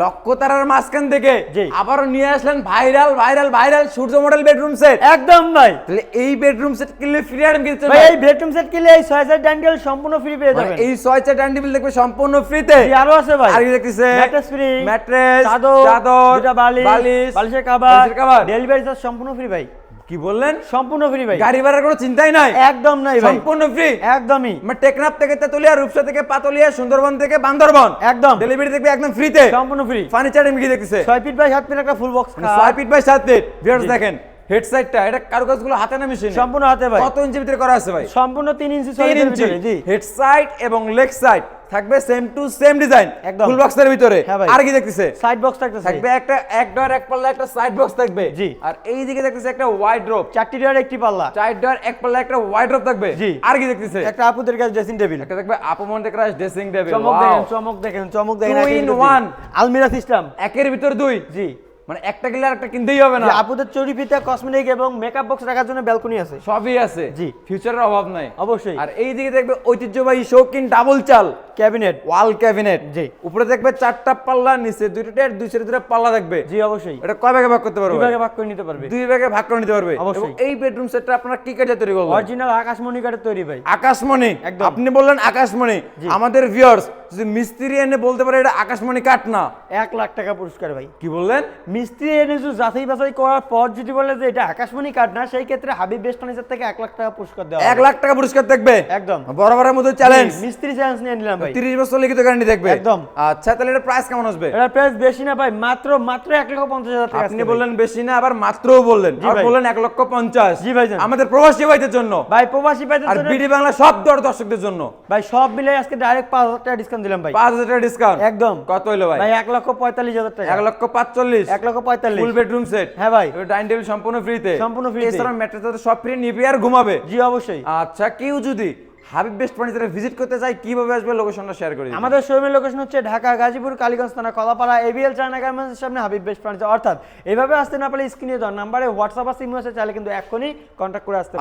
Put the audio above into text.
লক্ষ্য তারার মাঝখান থেকে জি। আবারও নিয়ে আসলেন ভাইরাল ভাইরাল ভাইরাল সূর্য মডেল বেডরুম সেট। একদম ভাই। তাহলে এই বেডরুম সেট কিনলে ফ্রি আইটেম কি দিচ্ছেন ভাই ভাই? এই বেডরুম সেট কিনলে এই 6 ডাইনিং সম্পূর্ণ ফ্রি পেয়ে মানে যাবেন। এই 6টা ডাইনিং টেবিল দেখবে সম্পূর্ণ ফ্রিতে। জি, আরো আছে ভাই। আর কি দেখতেছে? ম্যাট্রেস ফ্রি, ম্যাট্রেস, চাদর, দুটো বালিশ, বালিশ, বালিশের কভার, বালিশের কভার। ডেলিভারি চার্জ সম্পূর্ণ ফ্রি ভাই। কি বললেন? সম্পূর্ণ ফ্রি ভাই। গাড়ি ভাড়ার কোনো চিন্তাই নাই, একদম নাই ভাই। সম্পূর্ণ ফ্রি। একদমই। মানে টেকনাফ থেকে তেতুলিয়া, রূপসা থেকে পাতুলিয়া, সুন্দরবন থেকে বান্দরবন একদম। ডেলিভারি দেখবে একদম ফ্রিতে, সম্পূর্ণ ফ্রি। ফার্নিচার এমনি দেখতেছে 6 ফিট বাই 7 ফিট একটা full box 6 feet by 7 feet. Viewers ji. দেখেন হেড সাইডটা, এটা কারুকাজগুলো হাতে না মেশিন? সম্পূর্ণ হাতে ভাই। কত ইঞ্চি ভিতরে করা আছে ভাই? সম্পূর্ণ 3 ইঞ্চি 3 সলিডের ইঞ্চি। ভিতরে। জি। হেড সাইড এবং লেগ সাইড থাকবে সেম টু সেম ডিজাইন, একদম। ফুল বক্সের ভিতরে। হ্যাঁ ভাই। আর কি দেখতেছে? সাইড বক্স থাকতেছে। থাকবে একটা এক ডয়ার এক পাল্লা একটা সাইড বক্স থাকবে। জি। আর এই দিকে দেখতেছে একটা ওয়াইড্রোপ, 4টি ডয়ার একটি পাল্লা। 4 ডয়ার এক পাল্লা একটা ওয়াইড্রোপ থাকবে। জি। আর কি দেখতেছে? একটা আপুদের কাছে ড্রেসিং টেবিল। একটা থাকবে আপমন্টে ক্রাশ ড্রেসিং টেবিল। চমক দেখেন, চমক দেখেন, চমক দেখেন। 2 in 1 আলমিরা সিস্টেম। একের ভিতর দুই। জি। মানে একটা কিনলে আরেকটা কিনতেই হবে না। যে আপুদের চুরি ফিতা, কসমেটিক এবং মেকআপ বক্স রাখার জন্য ব্যালকনি আছে। সবই আছে। জি। ফিউচারের অভাব নাই অবশ্যই। আর এই দিকে দেখবে ঐতিহ্যবাহী শৌখিন ডাবল চাল ক্যাবিনেট। ওয়াল ক্যাবিনেট। জি। উপরে দেখবে 4টা পাল্লা, নিচে 2টা টের, 2 পাল্লা থাকবে। জি অবশ্যই। এটা কয় ভাগে ভাগ করতে পারবে? দুই ভাগে ভাগ করে নিতে পারবে। 2 ভাগে ভাগ করে নিতে পারবে। অবশ্যই। এবং এই বেডরুম সেটটা আপনারা কি কাঠে তৈরি করবেন? অরিজিনাল আকাশমণি কাঠের তৈরি ভাই। আকাশমণি। একদম। আপনি বললেন আকাশমণি, জি। আমাদের ভিউয়ার্স যদি মিস্ত্রি এনে বলতে পারে এটা আকাশমণি কাঠ না। 1 লাখ টাকা পুরস্কার ভাই। কি বললেন? মিস্ত্রি এনে যদি যাচাই বাছাই করার পর যদি বলে যে এটা আকাশমণি কাঠ না, সেই ক্ষেত্রে হাবিব বেস্ট ফার্নিচার থেকে 1 লাখ টাকা পুরস্কার দেওয়া 1 লাখ টাকা পুরস্কার থাকবে একদম। বরাবরের মতো চ্যালেঞ্জ। মিস্ত্রি চ্যালেঞ্জ নিয়ে নিলাম ভাই। 30 বছর লিখিত গ্যারান্টি থাকবে একদম। আচ্ছা, তাহলে এটা প্রাইস কেমন আসবে? এটা প্রাইস বেশি না ভাই, মাত্র 1,50,000 টাকা। আপনি বললেন বেশি না, আবার মাত্রও বললেন, জি আর ভাই। বললেন 1,50,000। জি ভাইজান। আমাদের প্রবাসী ভাইদের জন্য ভাই প্রবাসী ভাইদের আর জন্য বিডি বাংলা সব দর্শকদের জন্য ভাই সব মিলে আজকে ডাইরেক্ট 5,000 টাকা ডিসকাউন্ট দিলাম ভাই। 5,000 টাকা ডিসকাউন্ট। একদম। কত হইলো ভাই? ভাই 1,45,000 টাকা। 1,45,000। 1,45,000 ফুল বেডরুম সেট। হ্যাঁ ভাই। ডাইনিং টেবিল সম্পূর্ণ ফ্রিতে। সম্পূর্ণ ফ্রিতে। এছাড়া ম্যাট্রেস সব ফ্রি, নিবে আর ঘুমাবে। জি অবশ্যই। আচ্ছা, কেউ যদি হাবিব বেস্ট ফার্নিচারে ভিজিট করতে চায় কিভাবে আসবে? লোকেশনটা শেয়ার করে দিন। আমাদের শোরুমের লোকেশন হচ্ছে ঢাকা গাজীপুর কালীগঞ্জ থানা কলাপাড়া এবিএল চায়না গার্মেন্টসের সামনে হাবিব বেস্ট ফার্নিচার। অর্থাৎ এভাবে আসতে না পারলে স্ক্রিনে দেওয়া নাম্বারে হোয়াটসঅ্যাপ আছে, ইমো আছে, চাইলে কিন্তু এখনই কন্ট্যাক্ট করে আসতে পারেন।